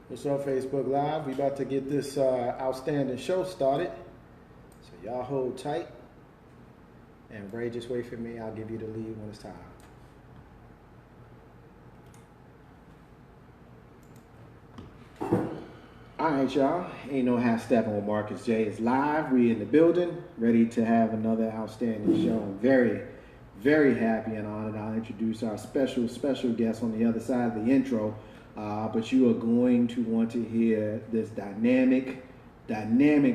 What's up, Facebook Live? We about to get this outstanding show started. So y'all hold tight. And Ray, just wait for me. I'll give you the lead when it's time. All right, y'all. Ain't no half stepping with Marcus J. It's live. We in the building, ready to have another outstanding show. I'm very, very happy and honored. I'll introduce our special guest on the other side of the intro. But you are going to want to hear this dynamic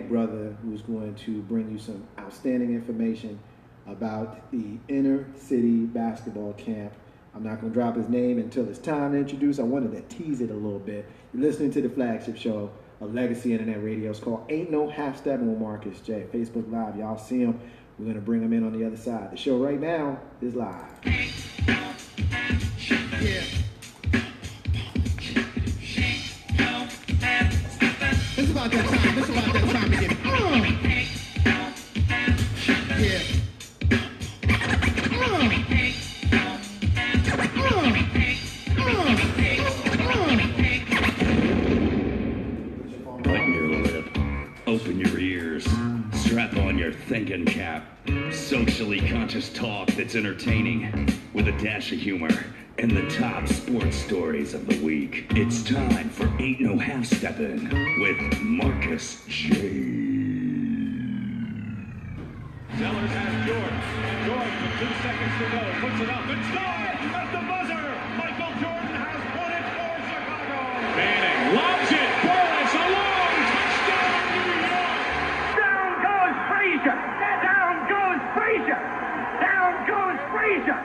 brother who's going to bring you some outstanding information about the inner city basketball camp. I'm not going to drop his name until it's time to introduce. I wanted to tease it a little bit. You're listening to the flagship show of Legacy Internet Radio. It's called Ain't No Half Stepping with Marcus J. Facebook Live. Y'all see him. We're going to bring him in on the other side. The show right now is live. Yeah. It's about that time. It's about that time to get yeah. Button your lip. Open your ears. Strap on your thinking cap. Socially conscious talk that's entertaining with a dash of humor and the top sports stories of the week. It's time for Ain't No Half Steppin' with Marcus J. Sellers has Jordan. Jordan with 2 seconds to go. Puts it up and scores at the buzzer. Michael Jordan has won it for Chicago. Manning lobs it. Boris, a long touchdown, New York. Down goes Frazier. Down goes Frazier. Down goes Frazier.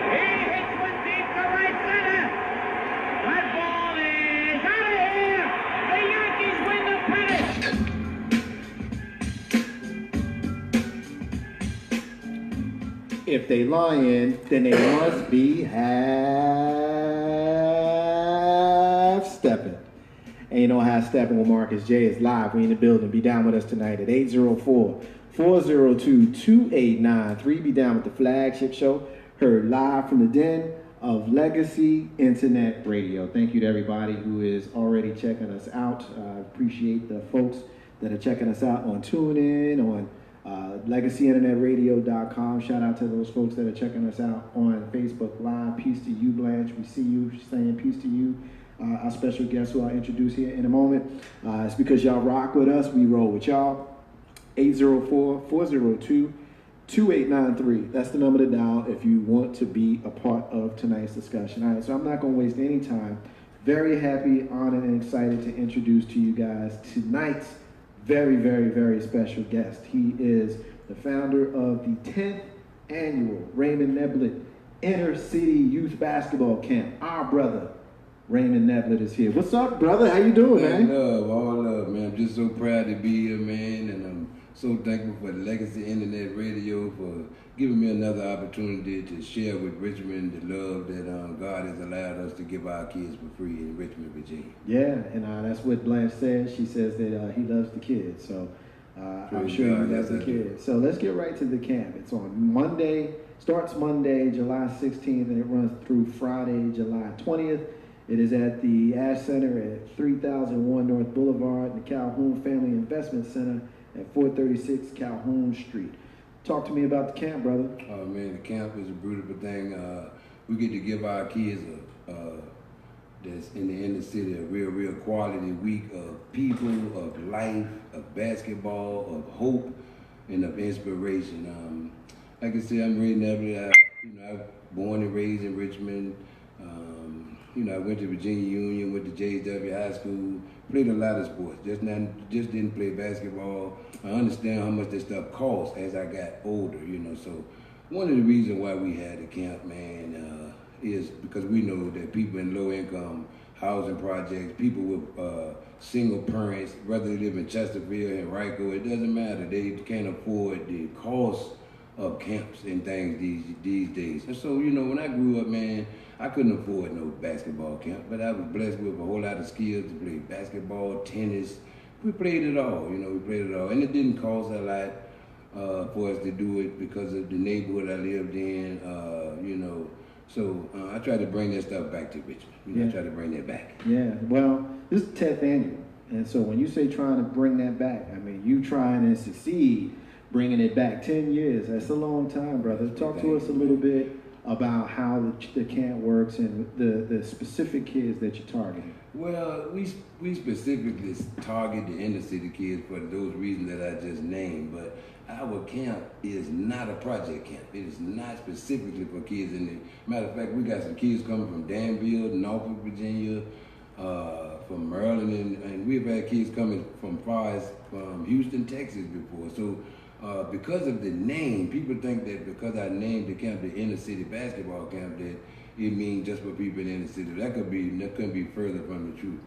He hits one deep to right center. That ball is out of here. The Yankees win the pennant. If they lying, then they must be half stepping. Ain't no half stepping with Marcus J. Is live. We in the building. Be down with us tonight at 804-402-2893. Be down with the flagship show. Heard live from the den of Legacy Internet Radio. Thank you to everybody who is already checking us out. I appreciate the folks that are checking us out on TuneIn, on legacyinternetradio.com. Shout out to those folks that are checking us out on Facebook Live. Peace to you, Blanche. We see you saying peace to you. Our special guest who I'll introduce here in a moment. It's because y'all rock with us. We roll with y'all. 804-402-2893. That's the number to dial if you want to be a part of tonight's discussion. All right, so I'm not going to waste any time. Very happy, honored, and excited to introduce to you guys tonight's very, very, very special guest. He is the founder of the 10th annual Raymond Neblett Inner City Youth Basketball Camp. Our brother, Raymond Neblett, is here. What's up, brother? How you doing, man? All love, man. I'm just so proud to be here, man, and I'm so thankful for the Legacy Internet Radio for giving me another opportunity to share with Richmond the love that God has allowed us to give our kids for free in Richmond, Virginia. Yeah, and that's what Blanche says. She says that he loves the kids, so I'm sure he loves the kids. So let's get right to the camp. It's on Monday, starts Monday, July 16th, and it runs through Friday, July 20th. It is at the Ash Center at 3001 North Boulevard, and the Calhoun Family Investment Center at 436 Calhoun Street. Talk to me about the camp, brother. Oh man, the camp is a beautiful thing. We get to give our kids that's in the inner city a real quality week of people, of life, of basketball, of hope, and of inspiration. Like I said, I'm Ray Neblett. I was born and raised in Richmond. I went to Virginia Union, went to JW High School, played a lot of sports. Just didn't play basketball. I understand how much this stuff costs as I got older, So one of the reasons why we had the camp, man, is because we know that people in low-income housing projects, people with single parents, whether they live in Chesterfield and Rico, it doesn't matter. They can't afford the cost of camps and things these days. And so, when I grew up, man, I couldn't afford no basketball camp, but I was blessed with a whole lot of skills to play basketball, tennis. We played it all, we played it all. And it didn't cost a lot for us to do it because of the neighborhood I lived in. So I try to bring that stuff back to Richmond. I try to bring that back. Yeah, well, this is 10th annual. And so when you say trying to bring that back, I mean, you trying to succeed bringing it back 10 years. That's a long time, brother. Talk to us a little bit about how the camp works and the specific kids that you're targeting. Well, we specifically target the inner city kids for those reasons that I just named, but our camp is not a project camp. It is not specifically for kids in the matter of fact, we got some kids coming from Danville, Norfolk, Virginia, from Maryland, and we've had kids coming from far as from Houston, Texas before. So because of the name, people think that because I named the camp the inner city basketball camp, that it means just for people in the inner city. That couldn't be further from the truth.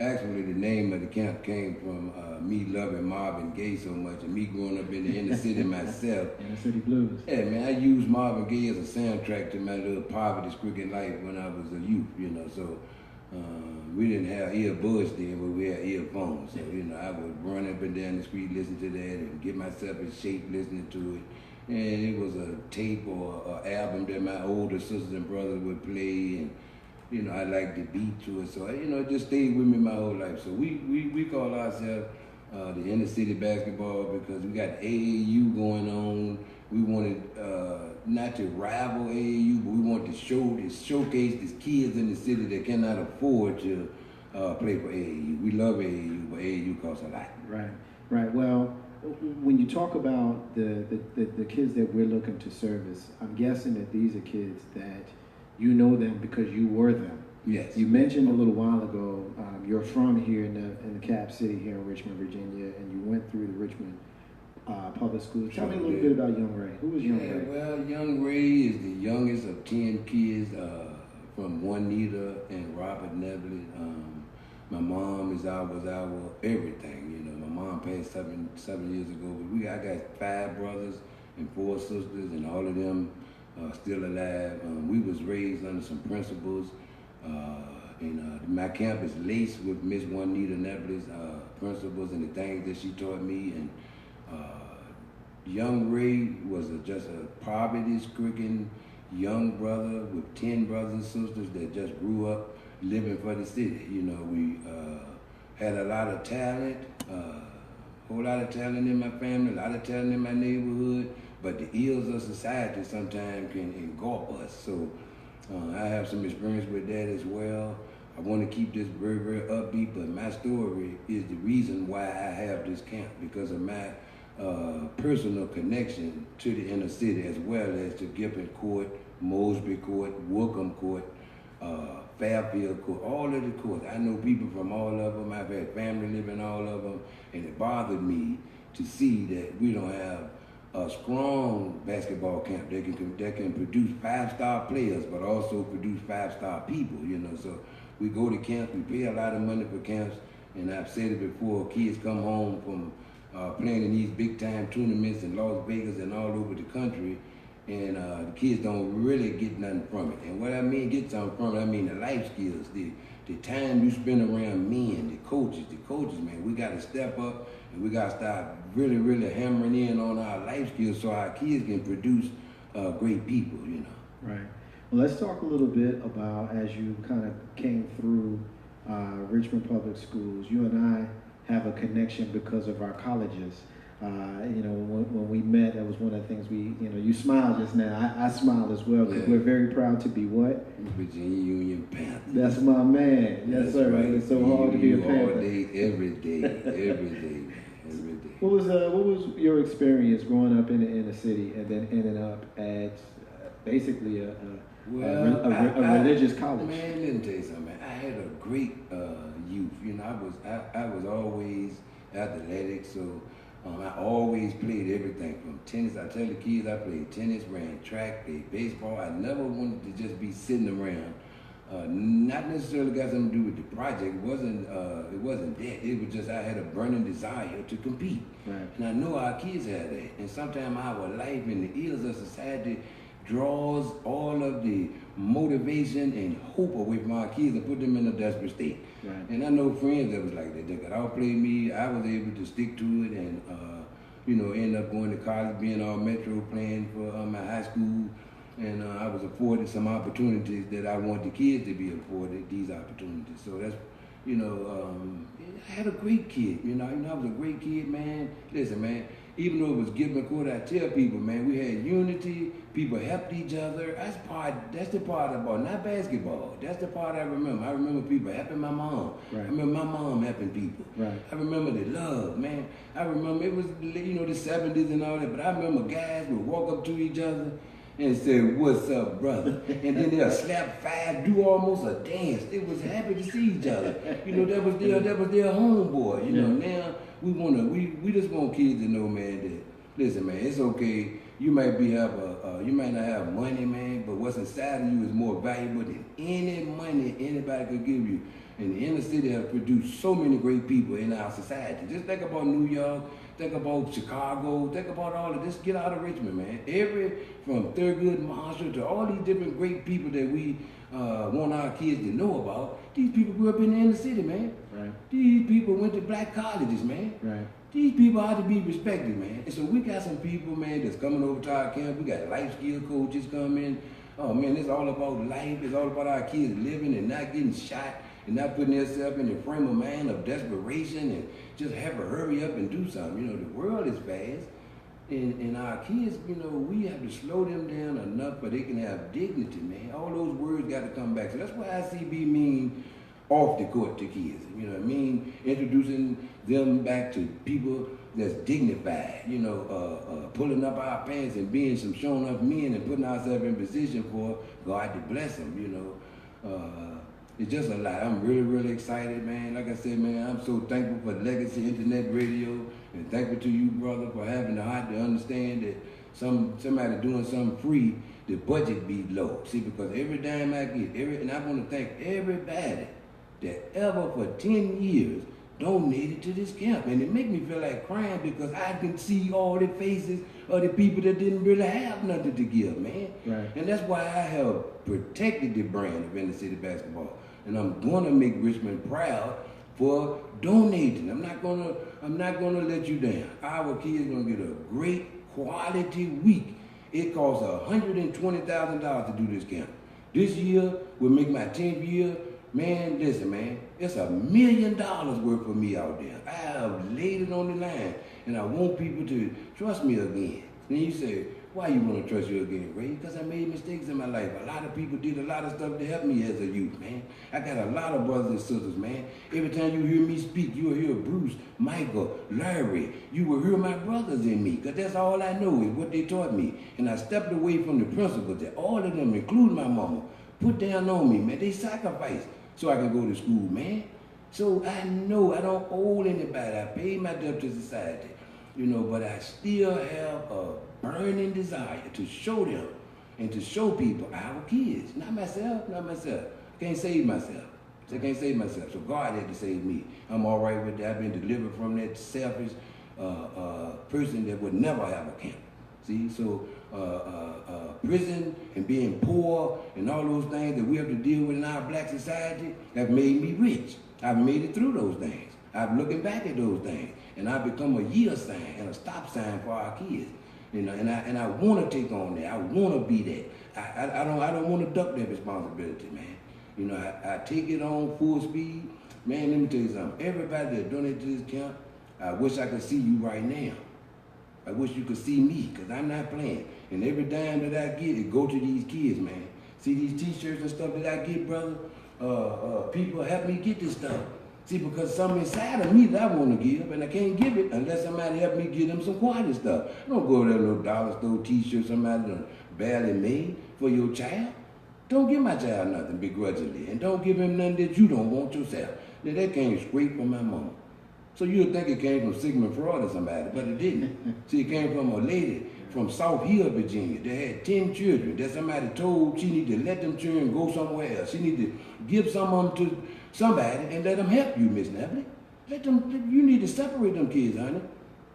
Actually, the name of the camp came from me loving Marvin Gaye so much, and me growing up in the inner city myself. Inner city blues. Yeah, man, I used Marvin Gaye as a soundtrack to my little poverty-stricken life when I was a youth, So we didn't have earbuds then, but we had earphones. So I would run up and down the street, listen to that, and get myself in shape listening to it. And it was a tape or an album that my older sisters and brothers would play, and I liked the beat to it, so it just stayed with me my whole life. So we call ourselves the inner city basketball because we got AAU going on. We wanted not to rival AAU, but we wanted to showcase these kids in the city that cannot afford to play for AAU. We love AAU, but AAU costs a lot. Right. Well, when you talk about the kids that we're looking to service, I'm guessing that these are kids that you know them because you were them. Yes. You mentioned a little while ago you're from here in the Cap City here in Richmond, Virginia, and you went through the Richmond public schools. Tell me a little bit about Young Ray. Who was Young Ray? Well, Young Ray is the youngest of 10 kids from Juanita and Robert Neblett. My mom was our everything. My mom passed 7 years ago, but I got 5 brothers and 4 sisters, and all of them still alive. We was raised under some principles, and my camp is laced with Miss Juanita Neblett's principles and the things that she taught me. And Young Ray was just a poverty-stricken young brother with 10 brothers and sisters that just grew up living for the city. We had a lot of talent, whole lot of talent in my family, a lot of talent in my neighborhood, but the ills of society sometimes can engulf us. So I have some experience with that as well. I want to keep this very, very upbeat, but my story is the reason why I have this camp, because of my personal connection to the inner city, as well as to Gilpin Court, Mosby Court, Wookham Court, Fairfield Court, all of the courts. I know people from all of them. I've had family living all of them, and it bothered me to see that we don't have a strong basketball camp that can produce 5-star players, but also produce 5-star people. So we go to camps, we pay a lot of money for camps, and I've said it before, kids come home from playing in these big-time tournaments in Las Vegas and all over the country, and the kids don't really get nothing from it. And what I mean get something from it, I mean the life skills, the time you spend around men, the coaches, man. We got to step up, and we got to start really, really hammering in on our life skills so our kids can produce great people, Right. Well, let's talk a little bit about, as you kind of came through Richmond Public Schools, you and I have a connection because of our colleges. When we met, that was one of the things you smiled just now. I smiled as well because we're very proud to be what? Virginia Union Panthers. That's my man. Yes, That's sir. Right. It's so hard to be a Panther. All day, every day, every day. What was your experience growing up in the inner city and then ending up at basically a religious college? Man, let me tell you something, man. I had a great youth. I was always athletic, so I always played everything from tennis. I tell the kids I played tennis, ran track, played baseball. I never wanted to just be sitting around. Not necessarily got something to do with the project. It wasn't that. It was just I had a burning desire to compete. Right. And I know our kids had that. And sometimes our life and the ills of society draws all of the motivation and hope away from our kids and put them in a desperate state. Right. And I know friends that was like that. They could outplay me. I was able to stick to it and end up going to college, being all Metro, playing for my high school. and I was afforded some opportunities that I want the kids to be afforded these opportunities. So that's, I had a great kid. I was a great kid, man. Listen, man. Even though it was give and quarter, I tell people, man, we had unity. People helped each other. That's the part about not basketball. That's the part I remember. I remember people helping my mom. Right. I remember my mom helping people. Right. I remember the love, man. I remember it was the 70s and all that. But I remember guys would walk up to each other and say, "What's up, brother?" And then they'll slap five, do almost a dance. They was happy to see each other. That was their homeboy. Now we just want kids to know, man, that listen, man, it's okay. You might not have money, man, but what's inside of you is more valuable than any money anybody could give you. And the inner city has produced so many great people in our society. Just think about New York, think about Chicago, think about all of this. Get out of Richmond, man. From Thurgood Marshall to all these different great people that we want our kids to know about. These people grew up in the inner city, man. Right. These people went to black colleges, man. Right. These people ought to be respected, man. And so we got some people, man, that's coming over to our camp. We got life skill coaches coming. Oh, man, it's all about life. It's all about our kids living and not getting shot and not putting themselves in a frame of mind of desperation and just have to hurry up and do something. The world is fast. And our kids, we have to slow them down enough but they can have dignity, man. All those words got to come back. So that's why ICB mean off the court to kids. Introducing them back to people that's dignified, pulling up our pants and being some shown up men and putting ourselves in position for God to bless them, It's just a lot. I'm really, really excited, man. Like I said, man, I'm so thankful for Legacy Internet Radio and thankful to you, brother, for having the heart to understand that somebody doing something free, the budget be low. See, because every dime I get, and I want to thank everybody that ever for 10 years donated to this camp. And it make me feel like crying because I can see all the faces of the people that didn't really have nothing to give, man. Right. And that's why I have protected the brand of inner city basketball. And I'm gonna make Richmond proud for donating. I'm not gonna let you down. Our kids gonna get a great quality week. It costs $120,000 to do this camp. This year will make my 10th year. Man, listen, man, it's $1 million worth for me out there. I have laid it on the line, and I want people to trust me again. And you say, why you want to trust you again, Ray? Because I made mistakes in my life. A lot of people did a lot of stuff to help me as a youth, man. I got a lot of brothers and sisters, man. Every time you hear me speak, you'll hear Bruce, Michael, Larry. You will hear my brothers in me, because that's all I know is what they taught me. And I stepped away from the principles that all of them, including my mama, put down on me, man. They sacrificed so I can go to school, man. So I know I don't owe anybody. I paid my debt to society, but I still have a burning desire to show them and to show people, our kids, not myself. I can't save myself. I can't save myself. So God had to save me. I'm all right with that. I've been delivered from that selfish person that would never have a camp. See, so prison and being poor and all those things that we have to deal with in our black society have made me rich. I've made it through those things. I'm looking back at those things, and I've become a year sign and a stop sign for our kids. And I want to take on that. I want to be that. I don't want to duck that responsibility, man. I take it on full speed. Man, let me tell you something. Everybody that donated to this camp, I wish I could see you right now. I wish you could see me, because I'm not playing. And every dime that I get, it go to these kids, man. See these t-shirts and stuff that I get, brother? People help me get this stuff. See, because something inside of me that I want to give, and I can't give it unless somebody help me get them some quality stuff. Don't go to that little dollar store t-shirt somebody done barely made for your child. Don't give my child nothing begrudgingly, and don't give him nothing that you don't want yourself. Now, that came straight from my mama. So you'd think it came from Sigmund Freud or somebody, but it didn't. See, it came from a lady from South Hill, Virginia. They had 10 children that somebody told she needed to let them children go somewhere else. She needed to give some of them to somebody and let them help you, Miss Neblett. You need to separate them kids, honey.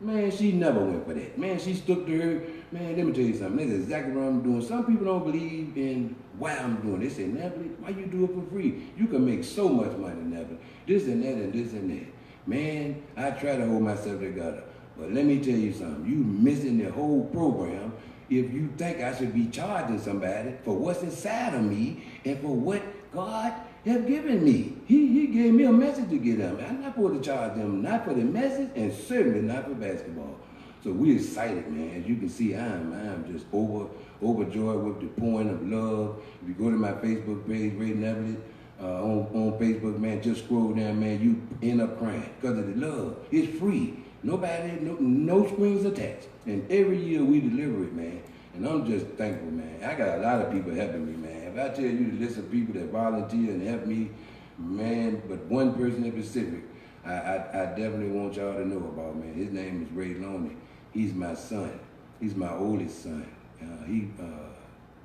Man, she never went for that. Man, she stuck to her. Man, let me tell you something. That's exactly what I'm doing. Some people don't believe in why I'm doing. They say, Neblett, why you do it for free? You can make so much money, Neblett. This and that and this and that. Man, I try to hold myself together. But let me tell you something. You missing the whole program if you think I should be charging somebody for what's inside of me and for what God have given me. He gave me a message to get them. I'm not going to charge them, not for the message and certainly not for basketball. So we're excited, man. As you can see, I'm just overjoyed with the pouring of love. If you go to my Facebook page, Ray Neblett, on Facebook, man, just scroll down, man, you end up crying because of the love. It's free. Nobody, no strings attached. And every year we deliver it, man. And I'm just thankful, man. I got a lot of people helping me, man. If I tell you the list of people that volunteer and help me, man, but one person in specific, I definitely want y'all to know about, man. His name is Ray Loney. He's my son. He's my oldest son.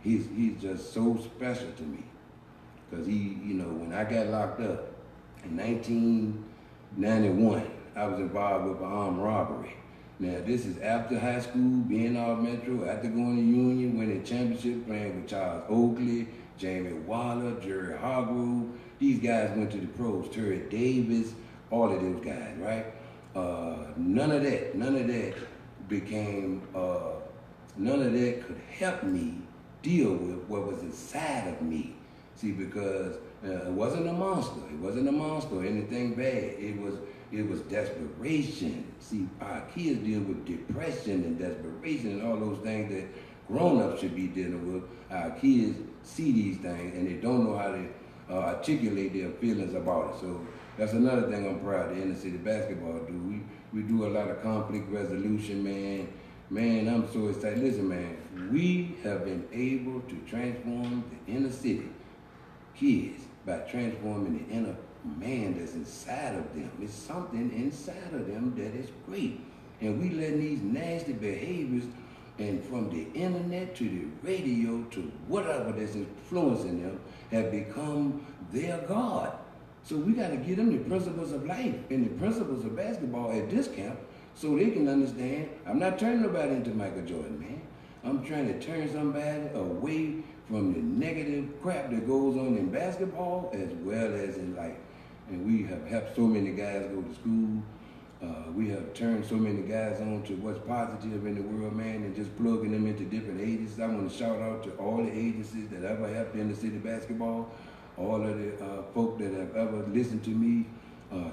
He's just so special to me. Because when I got locked up in 1991, I was involved with an armed robbery. Now, this is after high school, being all Metro, after going to Union, winning championship, playing with Charles Oakley, Jamie Waller, Jerry Hargrove. These guys went to the pros, Terry Davis, all of those guys, right? None of that could help me deal with what was inside of me. See, because it wasn't a monster. It wasn't a monster or anything bad. It was desperation. See, our kids deal with depression and desperation and all those things that grown-ups should be dealing with. Our kids see these things and they don't know how to articulate their feelings about it. So that's another thing I'm proud of inner city basketball do. We do a lot of conflict resolution, man. Man, I'm so excited. Listen, man, we have been able to transform the inner city kids by transforming the inner man that's inside of them. It's something inside of them that is great. And we letting these nasty behaviors, and from the internet to the radio to whatever that's influencing them, have become their God. So we got to give them the principles of life and the principles of basketball at this camp so they can understand. I'm not turning nobody into Michael Jordan, man. I'm trying to turn somebody away from the negative crap that goes on in basketball as well as in life. And we have helped so many guys go to school. We have turned so many guys on to what's positive in the world, man, and just plugging them into different agencies. I want to shout out to all the agencies that ever helped in the city basketball, all of the folk that have ever listened to me,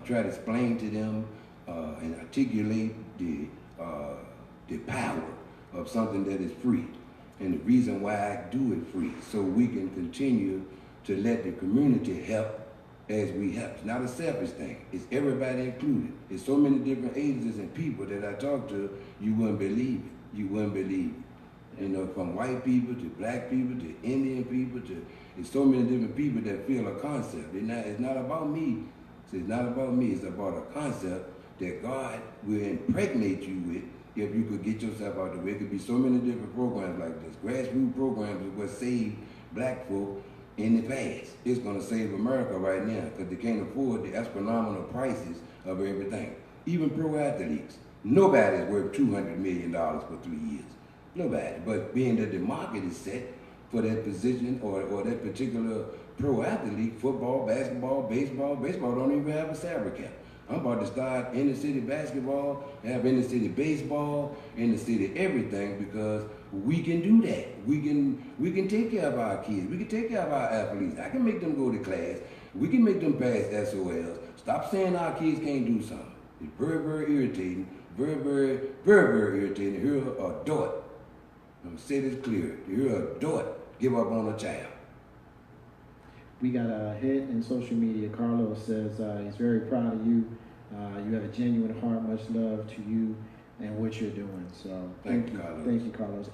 try to explain to them and articulate the power of something that is free. And the reason why I do it free, so we can continue to let the community help as we help. It's not a selfish thing. It's everybody included. It's so many different agencies and people that I talk to, you wouldn't believe it. You wouldn't believe it. You know, from white people to black people to Indian people to, it's so many different people that feel a concept. It's not about me. It's not about me. It's about a concept that God will impregnate you with if you could get yourself out the way. It could be so many different programs like this. Grassroots programs is what saved black folk in the past. It's going to save America right now because they can't afford the astronomical prices of everything. Even pro athletes. Nobody's worth $200 million for 3 years. Nobody. But being that the market is set for that position or that particular pro athlete, football, basketball, baseball don't even have a salary cap. I'm about to start inner city basketball, have inner city baseball, inner city everything, because we can do that. We can take care of our kids. We can take care of our athletes. I can make them go to class. We can make them pass SOLs. Stop saying our kids can't do something. It's very, very irritating. Very, very, very, very irritating to hear an adult. I'm gonna say this clear. To hear an adult give up on a child. We got a hit in social media. Carlos says he's very proud of you. You have a genuine heart. Much love to you and what you're doing. So thank you, Carlos. Thank you, Carlos.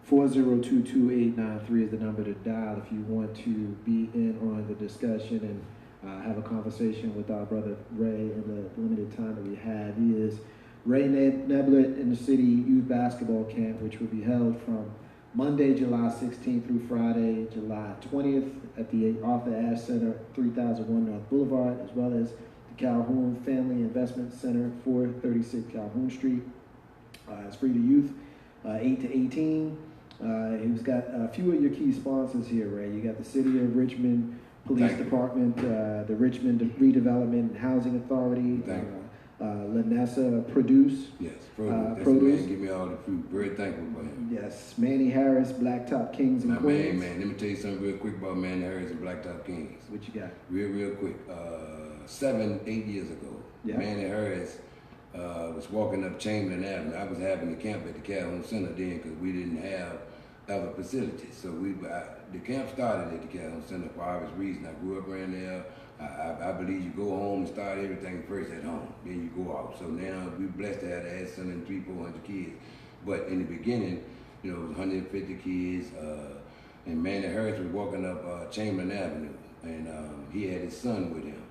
804-402-2893 is the number to dial if you want to be in on the discussion and have a conversation with our brother Ray in the limited time that we have. He is Ray Neblett in the city youth basketball camp, which will be held from Monday, July 16th through Friday, July 20th at the Arthur Ashe Center, 3001 North Boulevard, as well as the Calhoun Family Investment Center, 436 Calhoun Street. It's free to youth, 8 to 18. He's got a few of your key sponsors here, Ray. You got the City of Richmond Police Department, the Richmond Redevelopment and Housing Authority, Lanessa Produce. Yes, That's Produce. man, give me all the fruit. Very thankful for him. Yes, Manny Harris, Blacktop Kings and Now, Queens. man, let me tell you something real quick about Manny Harris and Blacktop Kings. What you got? Real quick. 7-8 years ago, Yeah. Manny Harris was walking up Chamberlain Avenue. I was having the camp at the Calhoun Center then because we didn't have other facilities. So the camp started at the Calhoun Center for obvious reason. I grew up around there. I believe you go home and start everything first at home, then you go out. So now we're blessed to have the ass son and 300-400 kids. But in the beginning, it was 150 kids, and Manny Harris was walking up Chamberlain Avenue, and he had his son with him.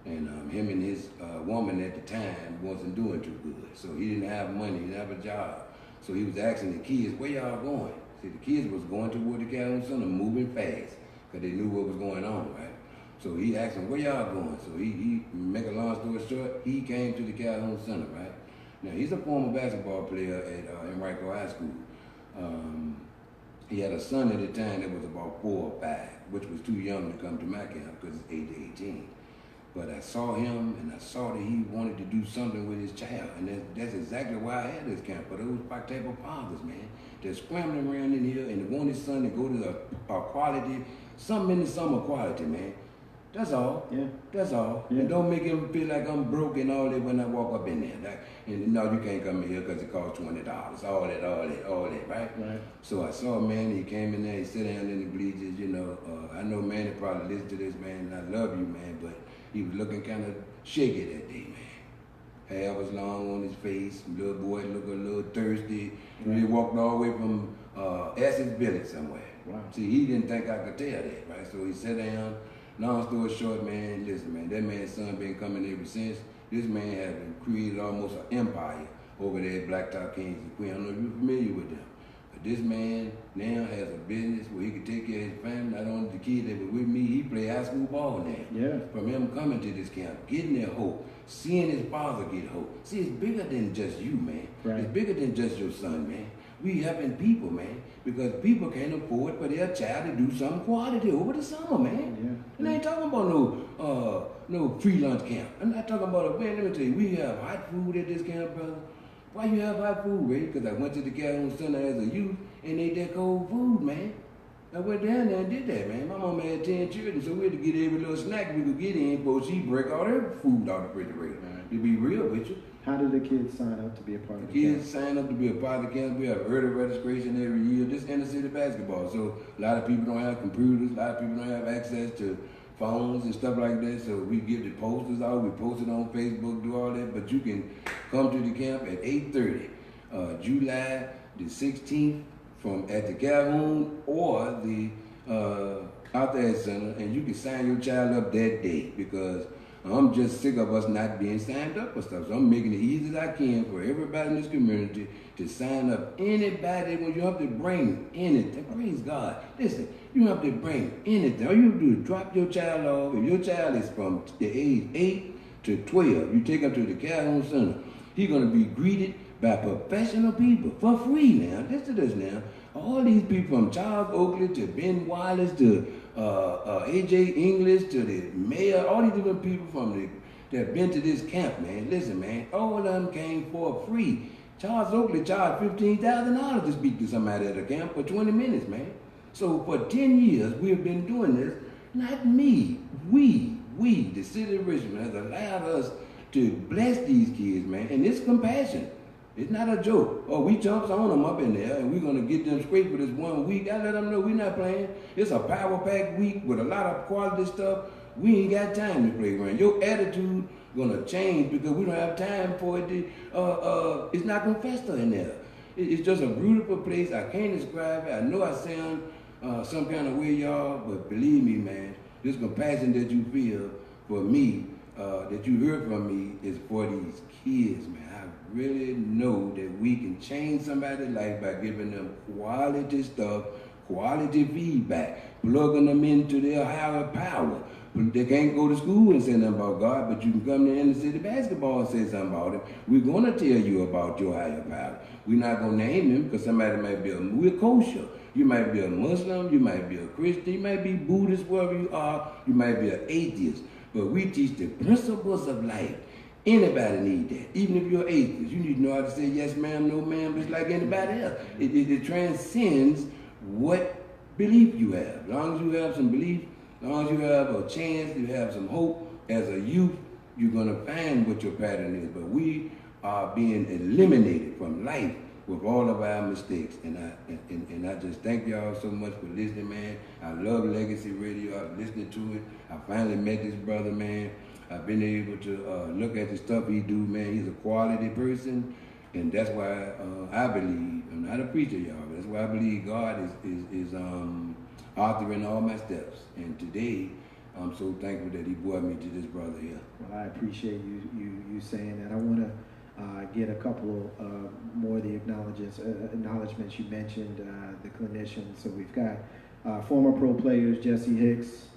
And him and his woman at the time wasn't doing too good. So he didn't have money, he didn't have a job. So he was asking the kids, where y'all going? See, the kids was going toward the Calhoun Center, moving fast, because they knew what was going on, right? So he asked them, where y'all going? So he make a long story short, he came to the Calhoun Center, right? Now, he's a former basketball player at Henrico High School. He had a son at the time that was about 4 or 5, which was too young to come to my camp because it's 8 to 18. But I saw him, and I saw that he wanted to do something with his child, and that's exactly why I had this camp. But those type of fathers, man, they're scrambling around in here and they want his son to go to a quality, something in the summer quality, man. That's all. Yeah. That's all. Yeah. And don't make him feel like I'm broke and all that when I walk up in there. And no, you can't come in here because it costs $20. All that, right? Right. So I saw a man, he came in there, he sat down in the bleachers, you know. I know Manny probably listened to this, man, and I love you, man, but he was looking kind of shaky that day, man. Hair was long on his face, little boy looked a little thirsty. Right. He walked all the way from Essex Village somewhere. Wow. See, he didn't think I could tell that, right? So he sat down. Long story short, man, listen, man, that man's son been coming ever since. This man has created almost an empire over there at Blacktop Kings and Queens. I don't know if you're familiar with them. But this man now has a business where he can take care of his family. Not only the kid that was with me, he play high school ball now. Yeah. From him coming to this camp, getting their hope, seeing his father get hope. See, it's bigger than just you, man. Right. It's bigger than just your son, man. We helping people, man, because people can't afford for their child to do some quality over the summer, man. Yeah. And I ain't talking about no free lunch camp. I'm not talking about man, let me tell you, we have hot food at this camp, brother. Why you have hot food, Ray? Because I went to the Calhoun Center as a youth and ate that cold food, man. I went down there and did that, man. My mama had 10 children, so we had to get every little snack we could get in before she break all her food out the refrigerator. Right. To be real with you. How do the kids sign up to be a part of the Kids camp? sign up to be a part of the camp. We have early registration every year. This inner city basketball. So a lot of people don't have computers. A lot of people don't have access to phones and stuff like that. So we give the posters out. We post it on Facebook, do all that. But you can come to the camp at 8:30, July the 16th, at the Calhoun or the Outlet Center, and you can sign your child up that day because I'm just sick of us not being signed up for stuff. So I'm making it easy as I can for everybody in this community to sign up. Anybody, when you have to bring anything, praise God. Listen, you have to bring anything. All you have to do is drop your child off. If your child is from the age 8 to 12, you take him to the Calhoun Center. He's going to be greeted by professional people for free now. Listen to this now. All these people from Charles Oakley to Ben Wallace to A.J. English to the mayor, all these different people that have been to this camp, man. Listen, man, all of them came for free. Charles Oakley charged $15,000 to speak to somebody at a camp for 20 minutes, man. So for 10 years, we have been doing this. Not me. We, the city of Richmond, has allowed us to bless these kids, man. And it's compassion. It's not a joke. Oh, we jumps on them up in there, and we're going to get them straight for this 1 week. I let them know we're not playing. It's a power-packed week with a lot of quality stuff. We ain't got time to play around. Your attitude going to change because we don't have time for it. It's not going to fester in there. It's just a beautiful place. I can't describe it. I know I sound some kind of way, y'all, but believe me, man, this compassion that you feel for me, that you heard from me, is for these kids, man. I really know that we can change somebody's life by giving them quality stuff, quality feedback, plugging them into their higher power. They can't go to school and say nothing about God, but you can come to inner city basketball and say something about it. We're going to tell you about your higher power. We're not going to name them because somebody might be we're kosher. You might be a Muslim, you might be a Christian, you might be Buddhist, wherever you are, you might be an atheist. But we teach the principles of life. Anybody need that. Even if you're atheist, you need to know how to say yes ma'am, no ma'am, just like anybody else. It transcends what belief you have. As long as you have some belief, as long as you have a chance, you have some hope as a youth, you're gonna find what your pattern is. But we are being eliminated from life with all of our mistakes. And I just thank y'all so much for listening, man. I love Legacy Radio. I'm listening to it. I finally met this brother, man. I've been able to look at the stuff he do, man. He's a quality person. And that's why I believe, I'm not a preacher, y'all, but that's why I believe God is authoring all my steps. And today, I'm so thankful that he brought me to this brother here. Well, I appreciate you saying that. I want to get a couple more of the acknowledgements you mentioned, the clinicians. So we've got former pro players, Jesse Hicks,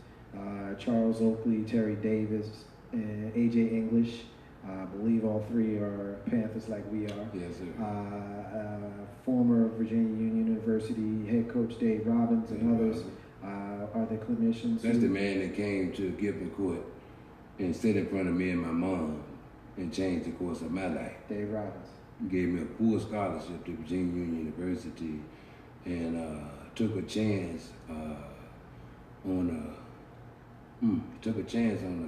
Charles Oakley, Terry Davis, and AJ English. I believe all three are Panthers like we are. Yes, sir. Former Virginia Union University head coach Dave Robbins and others are the clinicians. That's the man that came to Gibson Court and stood in front of me and my mom and changed the course of my life. Dave Robbins. He gave me a full scholarship to Virginia Union University and took a chance on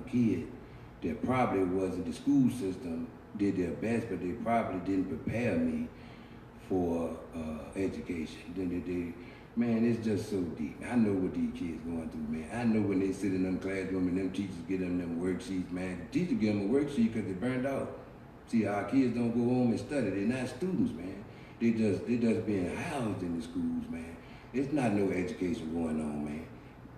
a kid that probably wasn't, the school system did their best, but they probably didn't prepare me for education. Man, it's just so deep. I know what these kids going through, man. I know when they sit in them classroom and them teachers get them worksheets, man. The teacher give them a worksheet because they burned out. See, our kids don't go home and study. They're not students, man. They just being housed in the schools, man. It's not no education going on, man.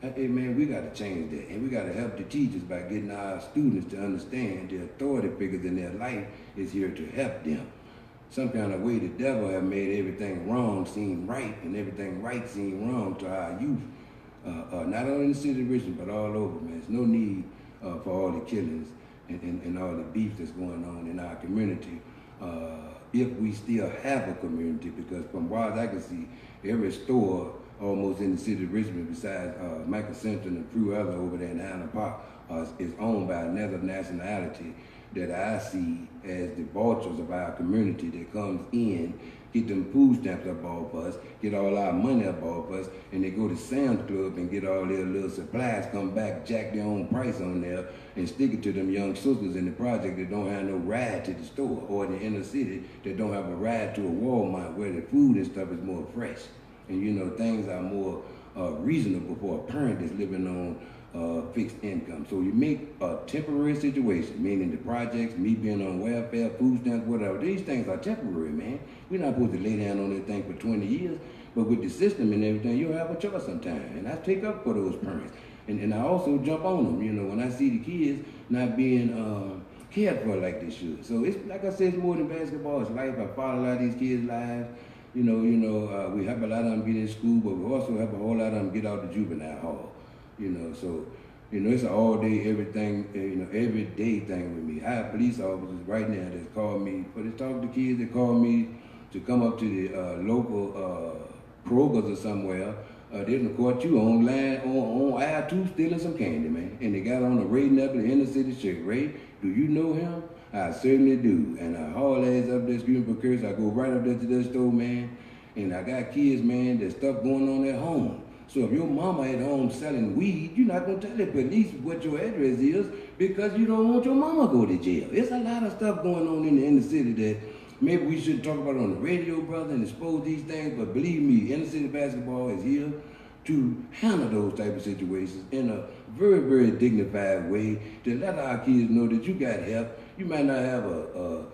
Hey, man, we got to change that. And we got to help the teachers by getting our students to understand the authority figures in their life is here to help them. Some kind of way the devil have made everything wrong seem right and everything right seem wrong to our youth. Not only in the city of Richmond, but all over, man. There's no need for all the killings and all the beef that's going on in our community. If we still have a community, because from what I can see, every store almost in the city of Richmond, besides Michael Simpson and Prue Eller over there in Island Park, is owned by another nationality that I see as the vultures of our community that comes in, get them food stamps up off us, get all our money up off us, and they go to Sam's Club and get all their little supplies, come back, jack their own price on there, and stick it to them young sisters in the project that don't have no ride to the store, or in the inner city that don't have a ride to a Walmart where the food and stuff is more fresh. And you know, things are more reasonable for a parent that's living on fixed income. So you make a temporary situation, meaning the projects, me being on welfare, food stamps, whatever, these things are temporary, man. We're not supposed to lay down on that thing for 20 years, but with the system and everything, you'll have a choice sometime. And I take up for those parents. And I also jump on them, you know, when I see the kids not being cared for like they should. So it's, like I said, it's more than basketball, it's life. I follow a lot of these kids' lives. We help a lot of them get in school, but we also help a whole lot of them get out the juvenile hall. So it's an all day, everything, every day thing with me. I have police officers right now that call me, but they talk to kids that call me to come up to the local Kroger's or somewhere. They done caught you on aisle 2 stealing some candy, man. And they got on a Ray Neblett inner city shirt. Ray, do you know him? I certainly do. And I haul ass up there screaming for curse. I go right up there to that store, man. And I got kids, man, there's stuff going on at home. So if your mama at home selling weed, you're not going to tell the police what your address is because you don't want your mama to go to jail. It's a lot of stuff going on in the inner city that maybe we should talk about on the radio, brother, and expose these things. But believe me, inner city basketball is here to handle those type of situations in a very, very dignified way to let our kids know that you got help. You might not have a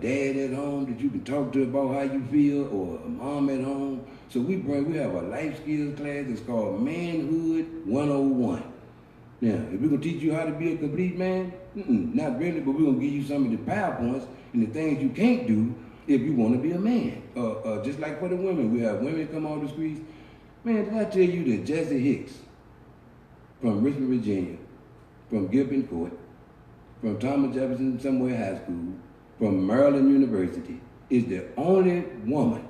dad at home that you can talk to about how you feel, or a mom at home. So we have a life skills class that's called Manhood 101. Now, if we're going to teach you how to be a complete man, not really, but we're going to give you some of the PowerPoints and the things you can't do if you want to be a man. Just like for the women, we have women come on the streets. Man, did I tell you that Jesse Hicks from Richmond, Virginia, from Gibson Court, from Thomas Jefferson Somewhere High School, from Maryland University, is the only woman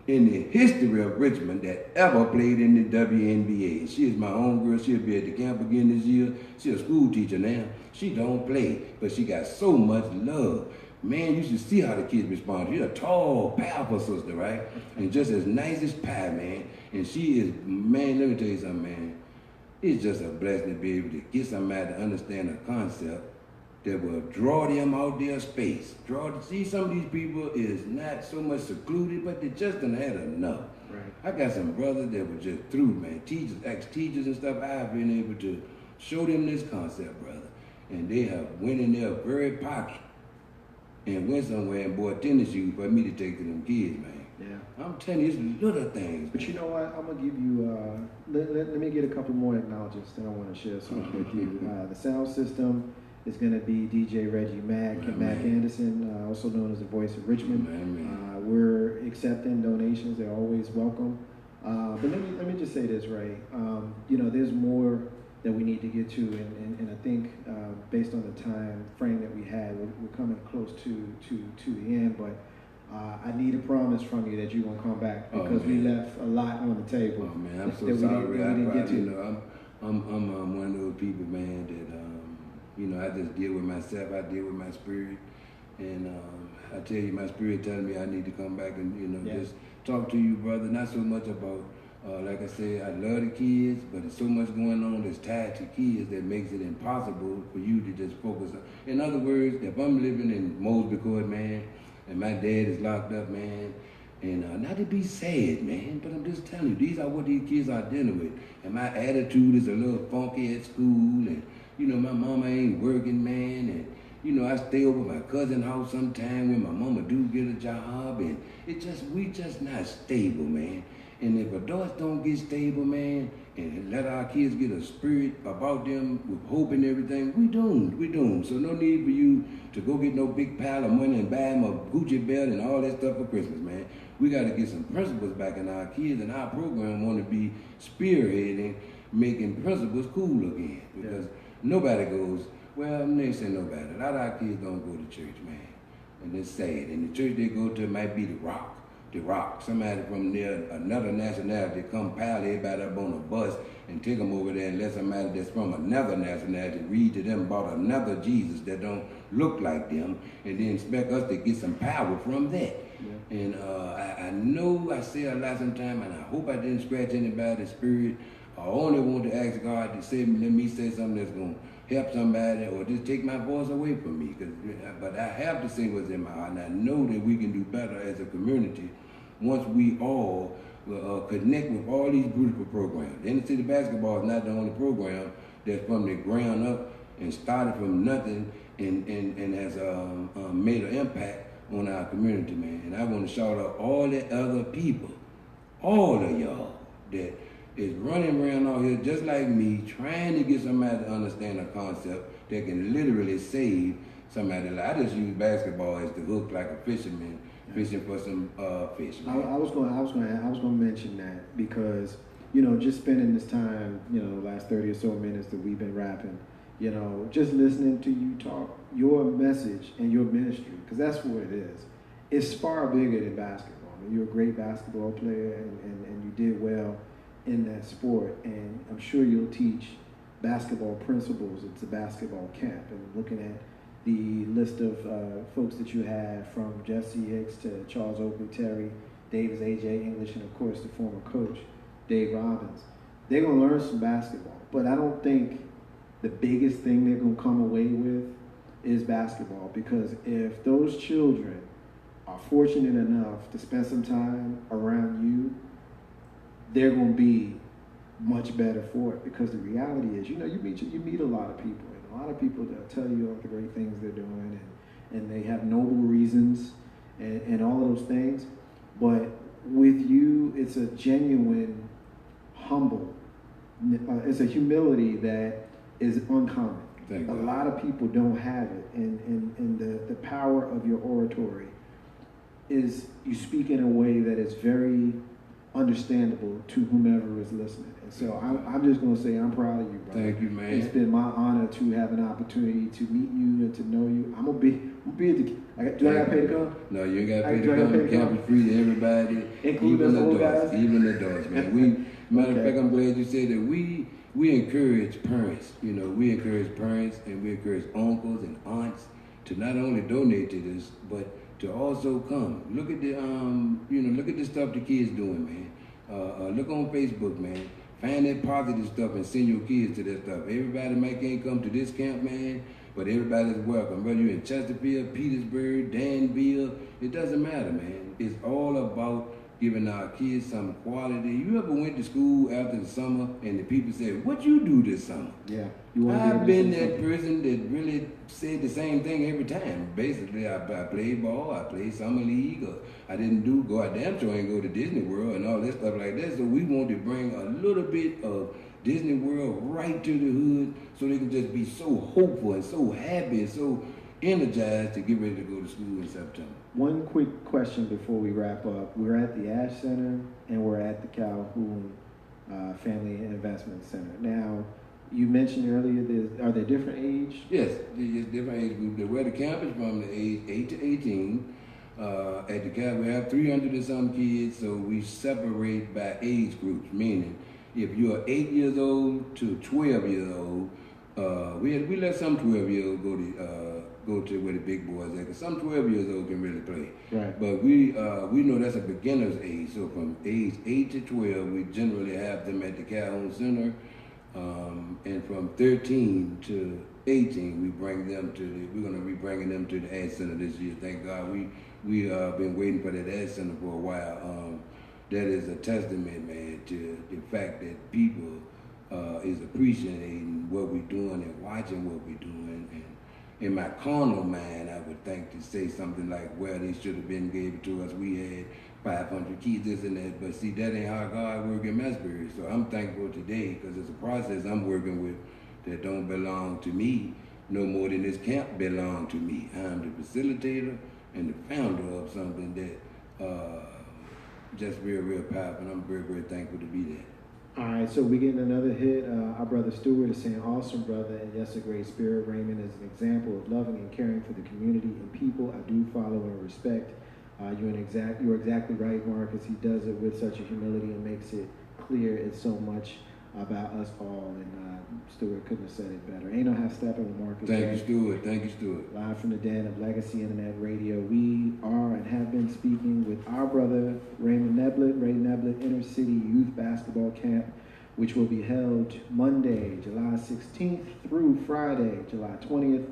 in the history of Richmond that ever played in the WNBA. She is my own girl. She'll be at the camp again this year. She's a school teacher now. She don't play, but she got so much love. Man, you should see how the kids respond. She's a tall, powerful sister, right? And just as nice as pie, man. And she is, man, let me tell you something, man. It's just a blessing to be able to get somebody to understand a concept that will draw them out their space. See, some of these people is not so much secluded, but they just done had enough. Right. I got some brothers that were just through, man. Teachers, ex-teachers and stuff. I've been able to show them this concept, brother. And they have went in their very pocket and went somewhere and bought tennis shoes for me to take to them kids, man. Yeah. I'm telling you, it's little things. But you know what? I'm gonna give you. Let me get a couple more acknowledgments that I want to share some with you. The sound system is gonna be DJ Reggie Mack and Mac Anderson, also known as the Voice of Richmond. We're accepting donations; they're always welcome. But let me just say this, right? You know, there's more that we need to get to, and I think based on the time frame that we had, we're coming close to the end. But I need a promise from you that you're gonna come back because we left a lot on the table. Oh man, I'm so that sorry. we didn't get to. You know, I'm one of those people, man, that you know, I just deal with myself. I deal with my spirit, and I tell you, my spirit telling me I need to come back and just talk to you, brother. Not so much about. Like I said, I love the kids, but there's so much going on that's tied to kids that makes it impossible for you to just focus on. In other words, if I'm living in Mosby Court, man, and my dad is locked up, man, and not to be sad, man, but I'm just telling you, these are what these kids are dealing with. And my attitude is a little funky at school, and, you know, my mama ain't working, man, and, you know, I stay over my cousin's house sometime when my mama do get a job, and we just not stable, man. And if adults don't get stable, man, and let our kids get a spirit about them with hope and everything, we doomed. So no need for you to go get no big pile of money and buy them a Gucci belt and all that stuff for Christmas, man. We got to get some principles back in our kids, and our program want to be spearheading, making principles cool again. Because nobody goes, well, I'm not saying nobody. A lot of our kids don't go to church, man. And it's sad. And the church they go to might be the Rock. Somebody from there, another nationality, come pile everybody up on a bus and take them over there and let somebody that's from another nationality read to them about another Jesus that don't look like them, and then expect us to get some power from that. Yeah. And I know I say a lot sometimes, and I hope I didn't scratch anybody's spirit. I only want to ask God to let me say something that's going to help somebody or just take my voice away from me. But I have to say what's in my heart, and I know that we can do better as a community once we all connect with all these beautiful programs. The Inner City Basketball is not the only program that's from the ground up and started from nothing and has made an impact on our community, man. And I want to shout out all the other people, all of y'all that is running around out here just like me, trying to get somebody to understand a concept that can literally save somebody. I just use basketball as the hook like a fisherman fishing for some fish. I was going to mention that because, you know, just spending this time, you know, the last 30 or so minutes that we've been rapping, you know, just listening to you talk, your message and your ministry, because that's what it is. It's far bigger than basketball. I mean, you're a great basketball player and you did well in that sport, and I'm sure you'll teach basketball principles at the basketball camp. And looking at the list of folks that you have, from Jesse Hicks to Charles Oakley, Terry Davis, A.J. English, and of course the former coach, Dave Robbins, they're going to learn some basketball. But I don't think the biggest thing they're going to come away with is basketball, because if those children are fortunate enough to spend some time around you, they're going to be much better for it. Because the reality is, you know, you meet a lot of people, and a lot of people that tell you all the great things they're doing, and they have noble reasons and all of those things. But with you, it's a genuine, humble, it's a humility that is uncommon. A lot of people don't have it, and the power of your oratory is you speak in a way that is very understandable to whomever is listening. And so I'm just going to say I'm proud of you, brother. Thank you, man. It's been my honor to have an opportunity to meet you and to know you. I'm going to be We'll be at the. Do I got to pay to come? No, you ain't got to pay to come. Camp is free to everybody, even the adults. Even the adults, man. Matter of fact, I'm glad you said that. We encourage parents. You know, we encourage parents and we encourage uncles and aunts to not only donate to this, but to also come. Look at the look at the stuff the kids doing, man. Look on Facebook, man. Find that positive stuff and send your kids to that stuff. Everybody might can't come to this camp, man, but everybody's welcome. Whether you're in Chesterfield, Petersburg, Danville, it doesn't matter, man. It's all about giving our kids some quality. You ever went to school after the summer and the people said, "What you do this summer?" Yeah. I've been that person that really said the same thing every time. Basically, I played ball, I played summer league, or I didn't go. I damn sure ain't go to Disney World and all that stuff like that. So we want to bring a little bit of Disney World right to the hood so they can just be so hopeful and so happy and so energized to get ready to go to school in September. One quick question before we wrap up. We're at the Ash Center and we're at the Calhoun Family Investment Center. Now, you mentioned earlier, are there different age? Yes, there's different age groups. Where the camp is from the age 8 to 18. At the camp, we have 300 and some kids, so we separate by age groups, meaning if you're 8 years old to 12 years old, we let some 12-year-olds go to where the big boys are, because some 12 years old can really play. Right. But we know that's a beginner's age, so from age 8 to 12, we generally have them at the Calhoun Center, and from 13 to 18, we're going to be bringing them to the Ad Center this year. Thank God, we been waiting for that Ad Center for a while. That is a testament, man, to the fact that people is appreciating what we're doing and watching what we're doing. And in my carnal mind, I would think to say something like, well, they should have been gave it to us. We had 500 kids, this and that. But see, that ain't how God works in Masbury. So I'm thankful today because it's a process I'm working with that don't belong to me no more than this camp belong to me. I'm the facilitator and the founder of something that just real, real powerful. And I'm very, very thankful to be there. All right, so we're getting another hit. Our brother Stewart is saying, awesome brother, and yes, a great spirit. Raymond is an example of loving and caring for the community and people. I do follow and respect. You're exactly right, Marcus. He does it with such a humility and makes it clear it's so much about us all. And Stewart couldn't have said it better. Ain't no half stepping with Marcus. Thank you, Stewart. Thank you, Stewart. Live from the den of Legacy Internet Radio. We are and have been speaking with our brother Raymond Neblett, Ray Neblett Inner City Youth Basketball Camp, which will be held Monday, July 16th through Friday, July 20th,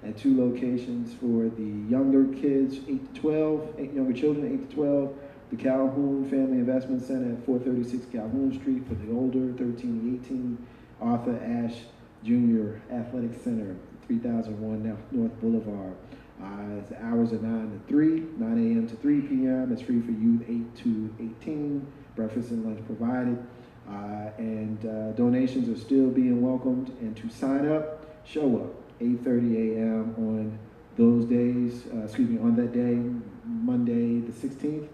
at 2 locations for the younger kids, 8 to 12, younger children, 8 to 12. The Calhoun Family Investment Center at 436 Calhoun Street for the older, 13 to 18. Arthur Ashe Jr. Athletic Center, 3001 North Boulevard. The hours are 9 to 3, 9 a.m. to 3 p.m. It's free for youth 8 to 18. Breakfast and lunch provided. And donations are still being welcomed. And to sign up, show up 8:30 a.m. on those days, on that day, Monday the 16th.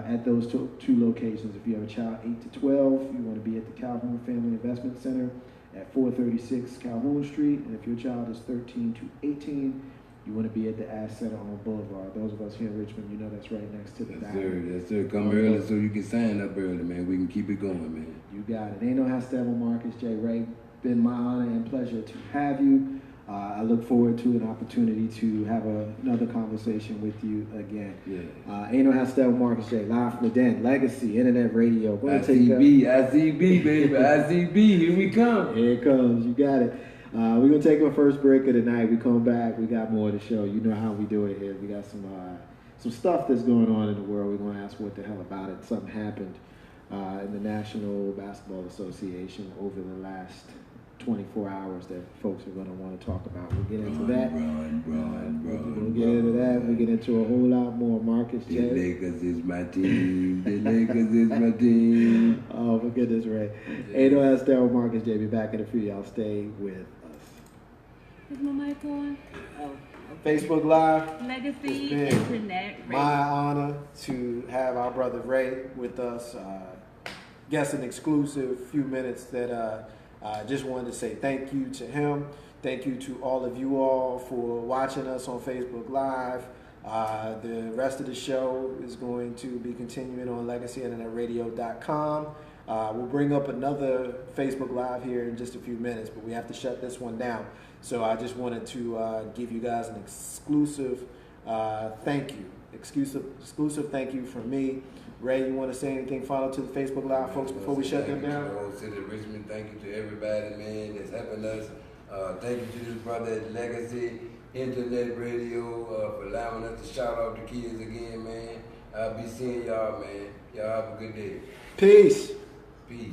At those two locations. If you have a child 8 to 12, you want to be at the Calhoun Family Investment Center at 436 Calhoun Street. And if your child is 13 to 18, you want to be at the Ash Center on Boulevard. Those of us here in Richmond, you know that's right next to the diamond. Yes, sir. Come early so you can sign up early, man. We can keep it going, man. You got it. Ain't no half step on Marcus J. Ray. Been my honor and pleasure to have you. I look forward to an opportunity to have another conversation with you again. Yeah. Ain't no half step with Marcus J. Live from the den, Legacy Internet Radio. ICB, baby, ICB. Here we come. Here it comes. You got it. We're gonna take our first break of the night. We come back. We got more to show. You know how we do it here. We got some stuff that's going on in the world. We're gonna ask what the hell about it. Something happened in the National Basketball Association over the last 24 hours that folks are going to want to talk about. We'll get into that. We'll get into that. We'll get into a whole lot more. Marcus J. The Lakers is my team. The Lakers is my team. Oh, my goodness, Ray. Ain't no ass down with Marcus J. Be back in a few. Y'all stay with us. Is my mic on? Facebook Live. Legacy Internet Radio. My honor to have our brother Ray with us. Guess an exclusive few minutes that I just wanted to say thank you to him, Thank you to all of you all for watching us on Facebook Live. The rest of the show is going to be continuing on legacyinternetradio.com. We'll bring up another Facebook Live here in just a few minutes, but we have to shut this one down. So I just wanted to give you guys an exclusive thank you. Exclusive thank you from me. Ray, you want to say anything final to the Facebook Live folks before we shut them down? I want to say to Richmond, thank you to everybody, man, that's helping us. Thank you to this brother at Legacy Internet Radio for allowing us to shout out the kids again, man. I'll be seeing y'all, man. Y'all have a good day. Peace. Peace.